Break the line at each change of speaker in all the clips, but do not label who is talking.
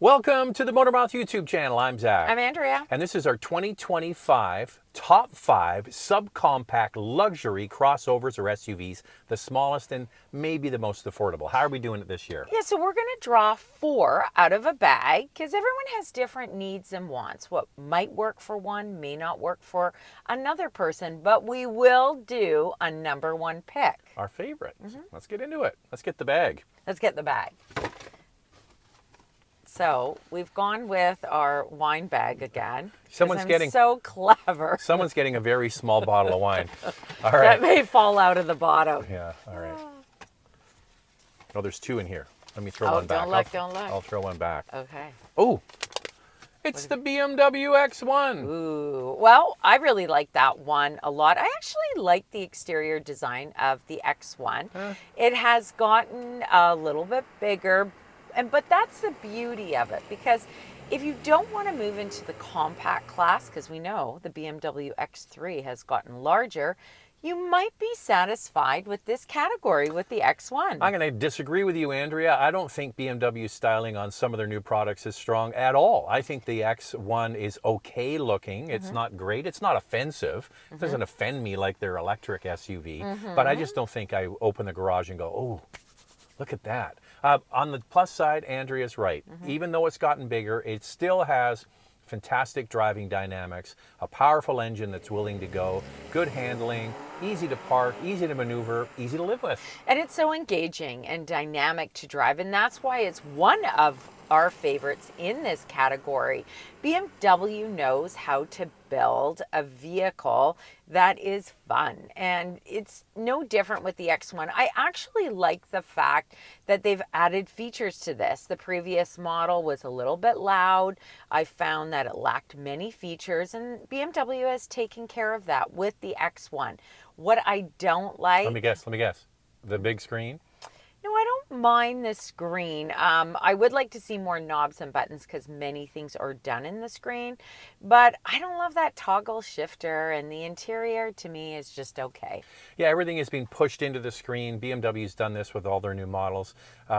Welcome to the Motormouth YouTube channel. I'm Zach.
I'm Andrea.
And this is our 2025 Top 5 Subcompact Luxury Crossovers or SUVs, the smallest and maybe the most affordable. How are we doing it this year?
Yeah, so we're going to draw 4 out of a bag because everyone has different needs and wants. What might work for one may not work for another person, but we will do a number 1 pick.
Our favorite. Let's get into it. Let's get the bag.
Let's get the bag. So we've gone with our wine bag again.
Someone's getting
so clever.
Someone's getting a very small bottle of wine. All right.
That may fall out of the bottom.
Yeah. All right. Oh, there's 2 in here. Let me throw one back.
Don't look.
I'll throw one back.
Okay.
Oh, it's the BMW X1.
Ooh, well, I really like that one a lot. I actually like the exterior design of the X1. It has gotten a little bit bigger. But that's the beauty of it, because if you don't want to move into the compact class, because we know the BMW X3 has gotten larger, you might be satisfied with this category with the X1.
I'm going to disagree with you, Andrea. I don't think BMW's styling on some of their new products is strong at all. I think the X1 is okay looking. It's not great. It's not offensive. It doesn't offend me like their electric SUV. But I just don't think I open the garage and go, oh, look at that. On the plus side, Andrea's right. Even though it's gotten bigger, it still has fantastic driving dynamics, a powerful engine that's willing to go, good handling, easy to park, easy to maneuver, easy to live with.
And it's so engaging and dynamic to drive, and that's why it's one of our favorites in this category. BMW knows how to build a vehicle that is fun, and it's no different with the X1. I actually like the fact that they've added features to this. The previous model was a little bit loud. I found that it lacked many features, and BMW has taken care of that with the X1. What I don't like...
Let me guess. The big screen?
No, I don't mind the screen. I would like to see more knobs and buttons because many things are done in the screen, but I don't love that toggle shifter, and the interior to me is just okay.
Yeah, everything is being pushed into the screen. BMW's done this with all their new models.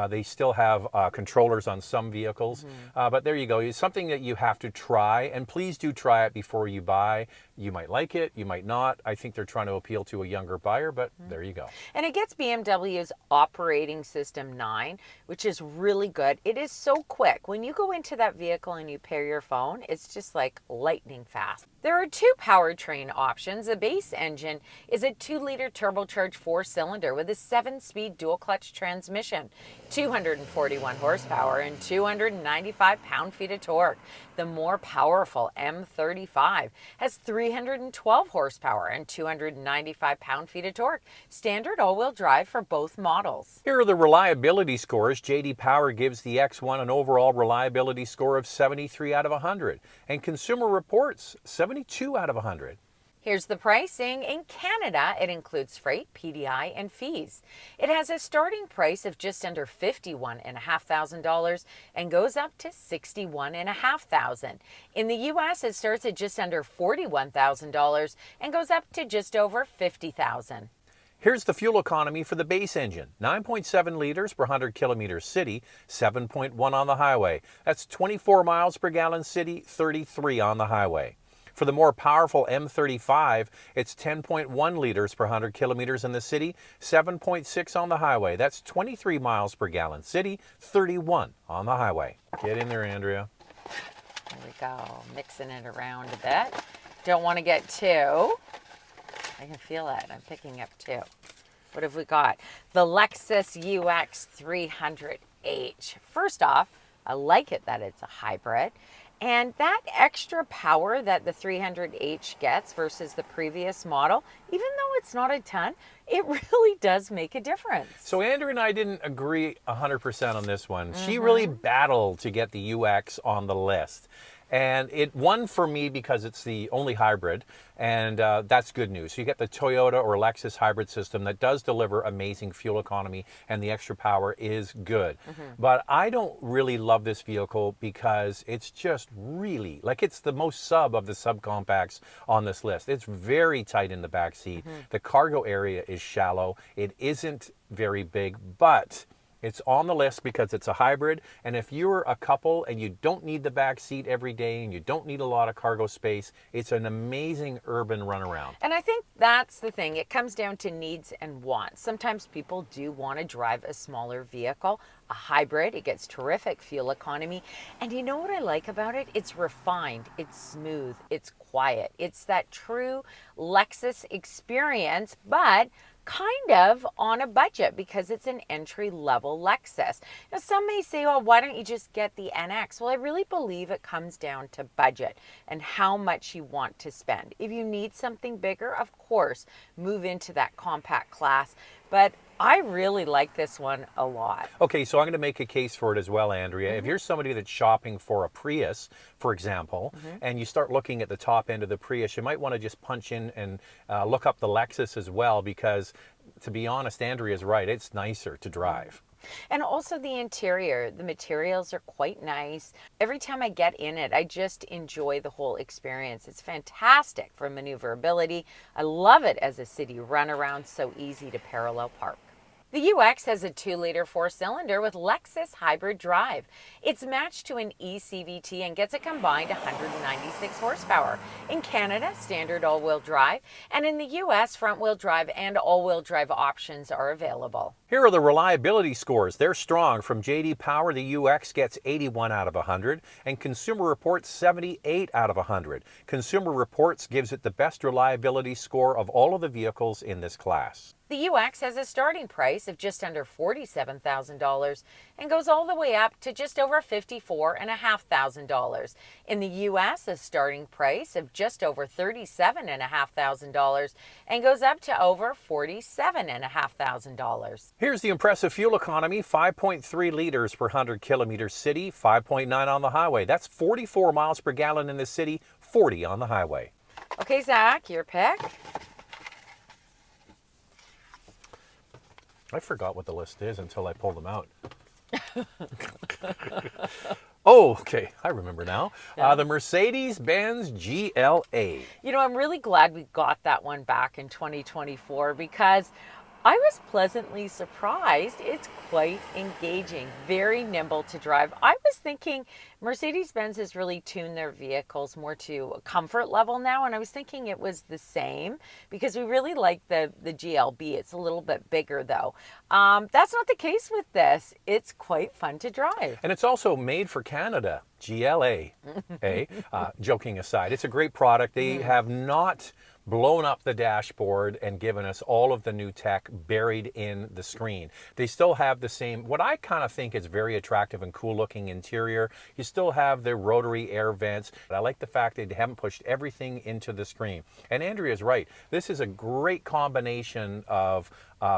They still have controllers on some vehicles, but there you go. It's something that you have to try, and please do try it before you buy. You might like it, you might not. I think they're trying to appeal to a younger buyer, but there you go.
And it gets BMW's operating system 9, which is really good. It is so quick. When you go into that vehicle and you pair your phone, it's just like lightning fast. There are 2 powertrain options. The base engine is a 2-liter turbocharged 4-cylinder with a 7-speed dual-clutch transmission, 241 horsepower and 295 pound-feet of torque. The more powerful M35 has 312 horsepower and 295 pound-feet of torque. Standard all-wheel drive for both models.
Here are the reliability scores. J.D. Power gives the X1 an overall reliability score of 73 out of 100, and Consumer Reports 72 out of 100.
Here's the pricing. In Canada, it includes freight, PDI, and fees. It has a starting price of just under $51,500 and goes up to $61,500. In the US, it starts at just under $41,000 and goes up to just over $50,000.
Here's the fuel economy for the base engine. 9.7 liters per 100 kilometers city, 7.1 on the highway. That's 24 miles per gallon city, 33 on the highway. For the more powerful M35, it's 10.1 liters per 100 kilometers in the city, 7.6 on the highway. That's 23 miles per gallon city, 31 on the highway. Get in there, Andrea.
There we go, mixing it around a bit. Don't want to get too. I can feel it. I'm picking up 2. What have we got? The Lexus UX300h. First off, I like it that it's a hybrid. And that extra power that the 300h gets versus the previous model, even though it's not a ton, it really does make a difference.
So Andrew and I didn't agree 100% on this one. She really battled to get the UX on the list. And it won for me because it's the only hybrid, and that's good news. So you get the Toyota or Lexus hybrid system that does deliver amazing fuel economy, and the extra power is good. But I don't really love this vehicle because it's just really, like, it's the most sub of the subcompacts on this list. It's very tight in the back seat. The cargo area is shallow. It isn't very big, but It's on the list because it's a hybrid, and if you're a couple and you don't need the back seat every day and you don't need a lot of cargo space, it's an amazing urban runaround.
And I think that's the thing. It comes down to needs and wants. Sometimes people do want to drive a smaller vehicle, a hybrid. It gets terrific fuel economy. And you know what I like about it? It's refined, it's smooth, it's quiet. It's that true Lexus experience, but kind of on a budget because it's an entry-level Lexus. Now, some may say, well, why don't you just get the NX? Well, I really believe it comes down to budget and how much you want to spend. If you need something bigger, of course, move into that compact class. But I really like this one a lot.
Okay, so I'm going to make a case for it as well, Andrea. If you're somebody that's shopping for a Prius, for example, and you start looking at the top end of the Prius, you might want to just punch in and look up the Lexus as well, because to be honest, Andrea's right, it's nicer to drive.
And also the interior, the materials are quite nice. Every time I get in it, I just enjoy the whole experience. It's fantastic for maneuverability. I love it as a city runaround, so easy to parallel park. The UX has a 2-liter 4-cylinder with Lexus Hybrid Drive. It's matched to an e-CVT and gets a combined 196 horsepower. In Canada, standard all-wheel drive, and in the US, front-wheel drive and all-wheel drive options are available.
Here are the reliability scores. They're strong. From J.D. Power, the UX gets 81 out of 100, and Consumer Reports 78 out of 100. Consumer Reports gives it the best reliability score of all of the vehicles in this class.
The UX has a starting price of just under $47,000 and goes all the way up to just over $54,500. In the US, a starting price of just over $37,500 and goes up to over $47,500.
Here's the impressive fuel economy: 5.3 liters per 100 kilometers city, 5.9 on the highway. That's 44 miles per gallon in the city, 40 on the highway.
Okay, Zach, your pick.
I forgot what the list is until I pulled them out. Oh, okay, I remember now.
Yeah.
The Mercedes-Benz GLA.
You know, I'm really glad we got that one back in 2024 because I was pleasantly surprised. It's quite engaging, very nimble to drive. I was thinking Mercedes-Benz has really tuned their vehicles more to a comfort level now, and I was thinking it was the same because we really like the GLB. It's a little bit bigger though. That's not the case with this. It's quite fun to drive.
And it's also made for Canada, GLA. Joking aside, it's a great product. They have not blown up the dashboard and given us all of the new tech buried in the screen. They still have the same, what I kind of think is very attractive and cool looking interior. You still have the rotary air vents. But I like the fact that they haven't pushed everything into the screen. And Andrea's right. This is a great combination of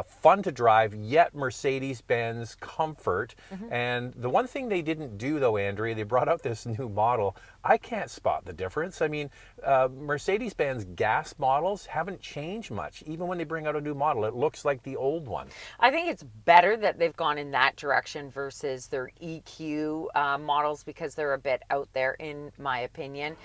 fun to drive, yet Mercedes-Benz comfort. And the one thing they didn't do though, Andrea, they brought out this new model. I can't spot the difference. I mean, Mercedes-Benz gas models haven't changed much. Even when they bring out a new model, it looks like the old one.
I think it's better that they've gone in that direction versus their EQ models because they're a bit out there in my opinion.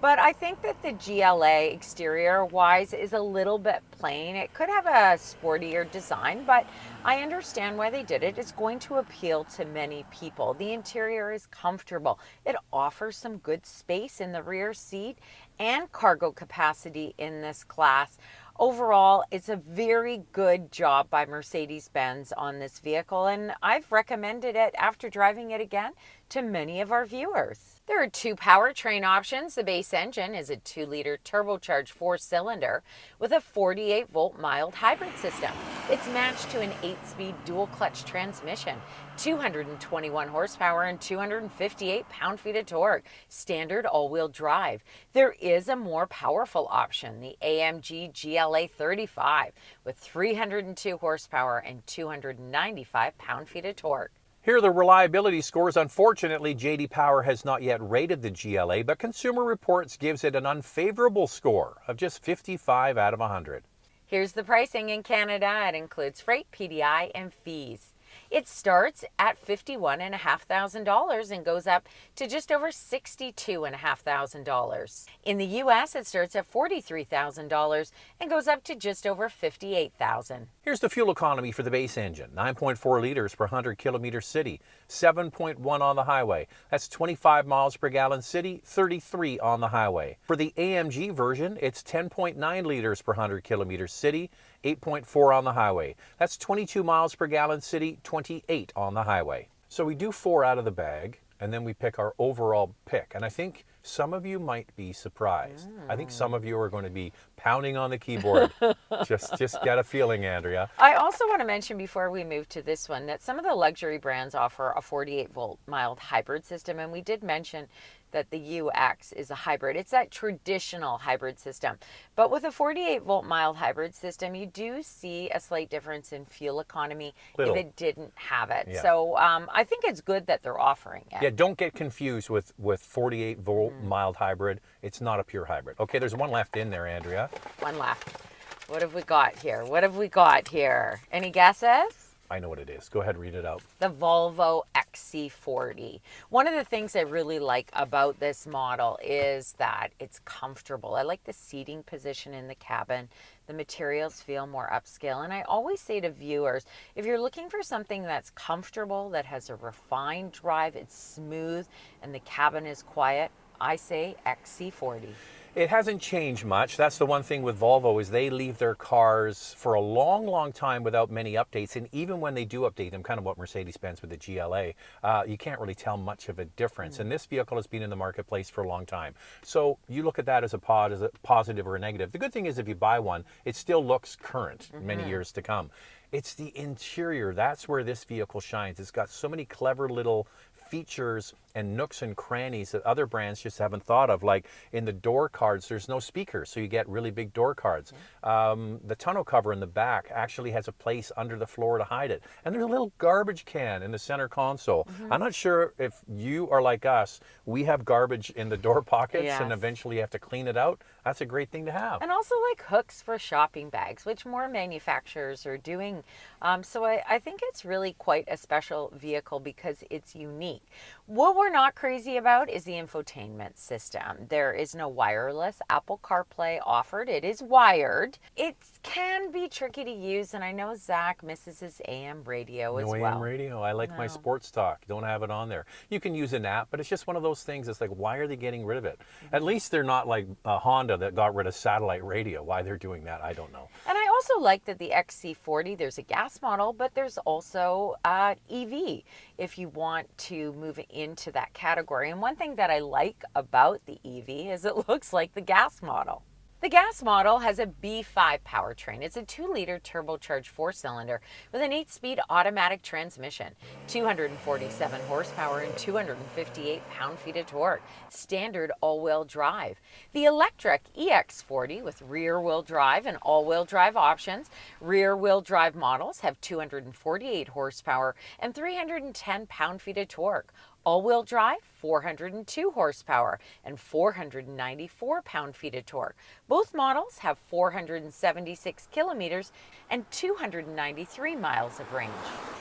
But I think that the GLA exterior-wise is a little bit plain. It could have a sportier design, but I understand why they did it. It's going to appeal to many people. The interior is comfortable. It offers some good space in the rear seat and cargo capacity in this class. Overall, it's a very good job by Mercedes-Benz on this vehicle, and I've recommended it after driving it again to many of our viewers. There are 2 powertrain options. The base engine is a 2-liter turbocharged 4-cylinder with a 48-volt mild hybrid system. It's matched to an 8-speed dual-clutch transmission, 221 horsepower and 258 pound-feet of torque, standard all-wheel drive. There is a more powerful option, the AMG GLA 35, with 302 horsepower and 295 pound-feet of torque.
Here are the reliability scores. Unfortunately, J.D. Power has not yet rated the GLA, but Consumer Reports gives it an unfavorable score of just 55 out of 100.
Here's the pricing in Canada. It includes freight, PDI, and fees. It starts at $51,500 and goes up to just over $62,500. In the US, it starts at $43,000 and goes up to just over $58,000.
Here's the fuel economy for the base engine. 9.4 liters per 100 kilometers city, 7.1 on the highway. That's 25 miles per gallon city, 33 on the highway. For the AMG version, it's 10.9 liters per 100 kilometers city, 8.4 on the highway. That's 22 miles per gallon city, 28 on the highway. So we do 4 out of the bag, and then we pick our overall pick. And I think some of you might be surprised. I think some of you are going to be pounding on the keyboard. just get a feeling, Andrea.
I also want to mention before we move to this one that some of the luxury brands offer a 48-volt mild hybrid system, and we did mention that the UX is a hybrid. It's that traditional hybrid system. But with a 48-volt mild hybrid system, you do see a slight difference in fuel economy if it didn't have it.
Yeah.
So I think it's good that they're offering it.
Yeah, don't get confused with 48-volt mild hybrid. It's not a pure hybrid. Okay, there's one left in there, Andrea.
One left. What have we got here? What have we got here? Any guesses?
I know what it is. Go ahead, read it out.
The Volvo XC40. One of the things I really like about this model is that it's comfortable. I like the seating position in the cabin. The materials feel more upscale. And I always say to viewers, if you're looking for something that's comfortable, that has a refined drive, it's smooth, and the cabin is quiet, I say XC40.
It hasn't changed much. That's the one thing with Volvo is they leave their cars for a long, long time without many updates. And even when they do update them, kind of what Mercedes-Benz with the GLA, you can't really tell much of a difference. And this vehicle has been in the marketplace for a long time. So you look at that as a positive or a negative. The good thing is if you buy one, it still looks current many years to come. It's the interior. That's where this vehicle shines. It's got so many clever little features and nooks and crannies that other brands just haven't thought of. Like in the door cards, there's no speakers, so you get really big door cards. The tonneau cover in the back actually has a place under the floor to hide it. And there's a little garbage can in the center console. I'm not sure if you are like us, we have garbage in the door pockets and eventually you have to clean it out. That's a great thing to have.
And also like hooks for shopping bags, which more manufacturers are doing. So I think it's really quite a special vehicle because it's unique. What we're not crazy about is the infotainment system. There is no wireless Apple CarPlay offered. It is wired. It can be tricky to use, and I know Zach misses his AM radio as well.
No AM radio. I like my sports talk. Don't have it on there. You can use an app, but it's just one of those things. It's like, why are they getting rid of it? At least they're not like Honda that got rid of satellite radio. Why they're doing that, I don't know.
And I also like that the XC40, there's a gas model, but there's also EV if you want to move into that category. And one thing that I like about the EV is it looks like the gas model. The gas model has a B5 powertrain. It's a 2-liter turbocharged 4-cylinder with an 8-speed automatic transmission, 247 horsepower and 258 pound-feet of torque, standard all-wheel drive. The electric EX40 with rear-wheel drive and all-wheel drive options. Rear-wheel drive models have 248 horsepower and 310 pound-feet of torque. All-wheel drive, 402 horsepower and 494 pound-feet of torque. Both models have 476 kilometers and 293 miles of range.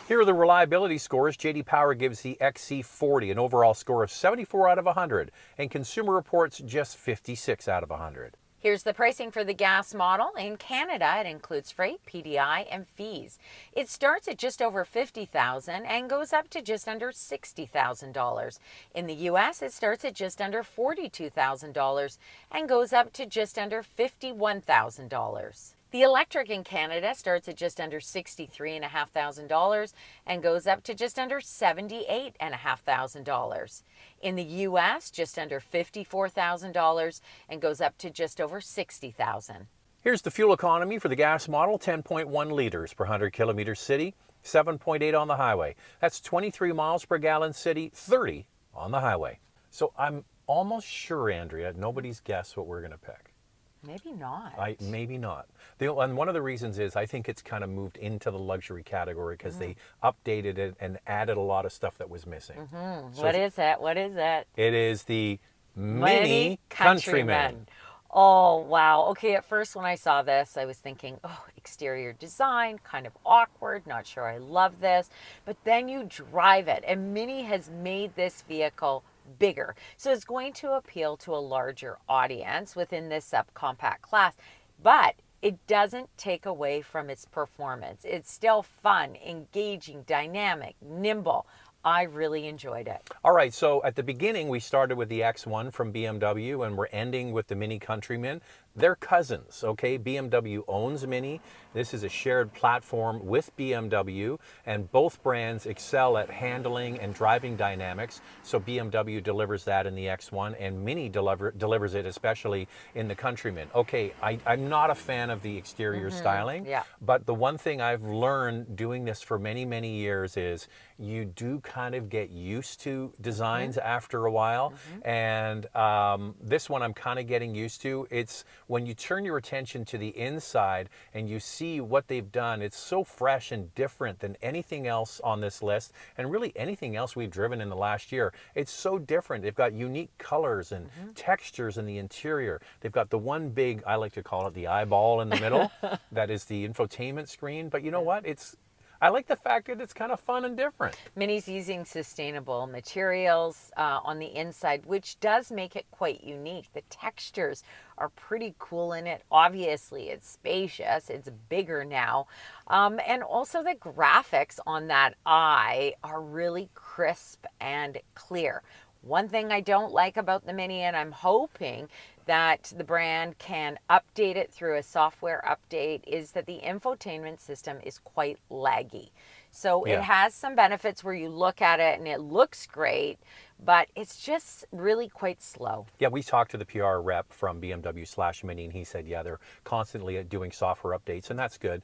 Here are the reliability scores. J.D. Power gives the XC40 an overall score of 74 out of 100, and Consumer Reports just 56 out of 100.
Here's the pricing for the gas model. In Canada, it includes freight, PDI, and fees. It starts at just over $50,000 and goes up to just under $60,000. In the U.S., it starts at just under $42,000 and goes up to just under $51,000. The electric in Canada starts at just under $63,500 and goes up to just under $78,500. In the U.S., just under $54,000 and goes up to just over $60,000.
Here's the fuel economy for the gas model, 10.1 liters per 100 kilometers city, 7.8 on the highway. That's 23 miles per gallon city, 30 on the highway. So I'm almost sure, Andrea, nobody's guessed what we're going to pick.
Maybe not.
Maybe not. And one of the reasons is I think it's kind of moved into the luxury category because they updated it and added a lot of stuff that was missing. So
what is it? What is it?
It is the Mini Countryman.
Oh, wow. Okay, at first when I saw this, I was thinking, oh, exterior design, kind of awkward, not sure I love this. But then you drive it, and Mini has made this vehicle bigger. So it's going to appeal to a larger audience within this subcompact class. But it doesn't take away from its performance. It's still fun, engaging, dynamic, nimble. I really enjoyed it.
All right, so at the beginning, we started with the X1 from BMW, and we're ending with the Mini Countryman. They're cousins, okay? BMW owns Mini. This is a shared platform with BMW, and both brands excel at handling and driving dynamics. So BMW delivers that in the X1, and Mini delivers it especially in the Countryman. Okay, I'm not a fan of the exterior styling,
Yeah.
but the one thing I've learned doing this for many, many years is you do kind of get used to designs after a while. And this one I'm kind of getting used to. It's when you turn your attention to the inside and you see what they've done, it's so fresh and different than anything else on this list, and really anything else we've driven in the last year. It's so different. They've got unique colors and textures in the interior. They've got the one big, I like to call it the eyeball in the middle, that is the infotainment screen. But you know what? I like the fact that it's kind of fun and different.
Mini's using sustainable materials on the inside, which does make it quite unique. The textures are pretty cool in it. Obviously, it's spacious. It's bigger now. And also the graphics on that eye are really crisp and clear. One thing I don't like about the Mini, and I'm hoping that the brand can update it through a software update, is that the infotainment system is quite laggy. So it has some benefits where you look at it and it looks great, but it's just really quite slow.
Yeah, we talked to the PR rep from BMW/Mini, and he said, yeah, they're constantly doing software updates, and that's good.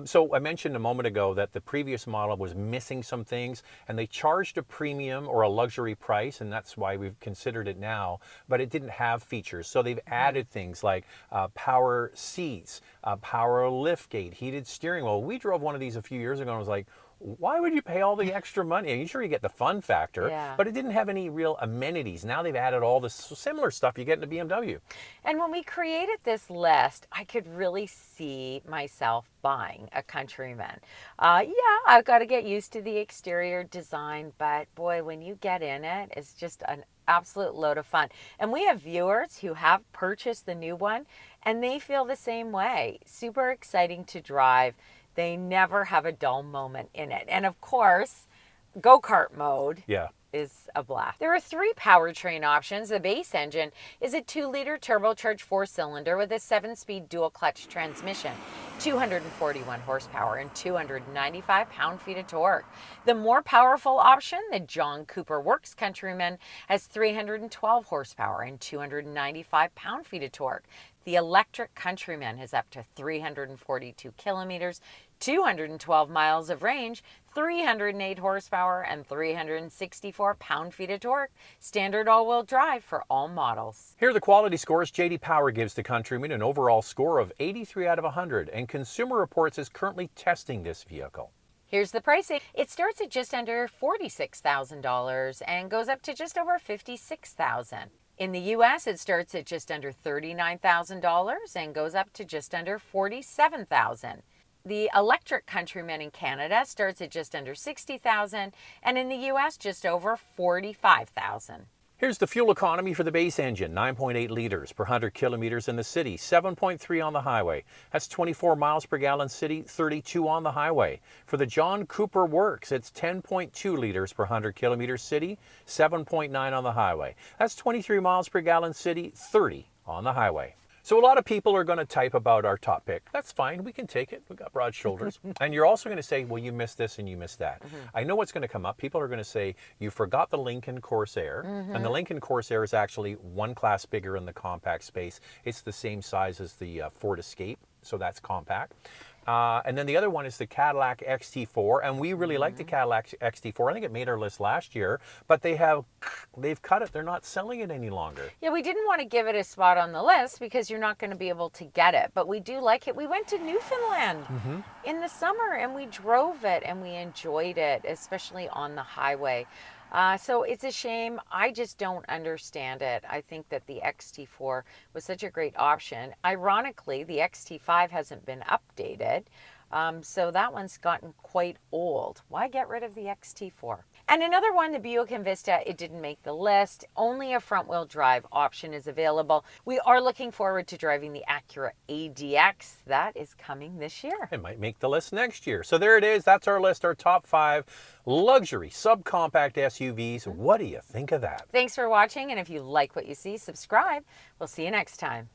So I mentioned a moment ago that the previous model was missing some things, and they charged a premium or a luxury price, and that's why we've considered it now, but it didn't have features. So they've added things like power seats, power liftgate, heated steering wheel. We drove one of these a few years ago and was like, why would you pay all the extra money? Are you sure you get the fun factor?
Yeah.
But it didn't have any real amenities. Now they've added all this similar stuff you get in a BMW.
And when we created this list, I could really see myself buying a Countryman. Yeah, I've got to get used to the exterior design, but boy, when you get in it, it's just an absolute load of fun. And we have viewers who have purchased the new one, and they feel the same way. Super exciting to drive. They never have a dull moment in it. And of course, go-kart mode is a blast. There are 3 powertrain options. The base engine is a 2-liter turbocharged 4-cylinder with a 7-speed dual-clutch transmission, 241 horsepower and 295 pound-feet of torque. The more powerful option, the John Cooper Works Countryman, has 312 horsepower and 295 pound-feet of torque. The electric Countryman has up to 342 kilometers, 212 miles of range, 308 horsepower, and 364 pound-feet of torque. Standard all-wheel drive for all models.
Here are the quality scores. J.D. Power gives the Countryman an overall score of 83 out of 100, and Consumer Reports is currently testing this vehicle.
Here's the pricing. It starts at just under $46,000 and goes up to just over $56,000. In the US, it starts at just under $39,000 and goes up to just under $47,000. The electric Countryman in Canada starts at just under $60,000 and in the US just over $45,000.
Here's the fuel economy for the base engine, 9.8 liters per 100 kilometers in the city, 7.3 on the highway. That's 24 miles per gallon city, 32 on the highway. For the John Cooper Works, it's 10.2 liters per 100 kilometers city, 7.9 on the highway. That's 23 miles per gallon city, 30 on the highway. So a lot of people are going to type about our top pick. That's fine. We can take it. We've got broad shoulders. And you're also going to say, well, you missed this and you missed that. I know what's going to come up. People are going to say, you forgot the Lincoln Corsair. And the Lincoln Corsair is actually one class bigger in the compact space. It's the same size as the Ford Escape. So that's compact. And then the other one is the Cadillac XT4, and we really like the Cadillac XT4. I think it made our list last year, but they've cut it. They're not selling it any longer.
Yeah, we didn't want to give it a spot on the list because you're not going to be able to get it, but we do like it. We went to Newfoundland in the summer and we drove it and we enjoyed it, especially on the highway. So it's a shame. I just don't understand it. I think that the XT4 was such a great option. Ironically, the XT5 hasn't been updated. So that one's gotten quite old. Why get rid of the XT4? And another one, the Buick Envista, it didn't make the list. Only a front-wheel drive option is available. We are looking forward to driving the Acura ADX. That is coming this year.
It might make the list next year. So there it is. That's our list, our top 5 luxury subcompact SUVs. What do you think of that?
Thanks for watching, and if you like what you see, subscribe. We'll see you next time.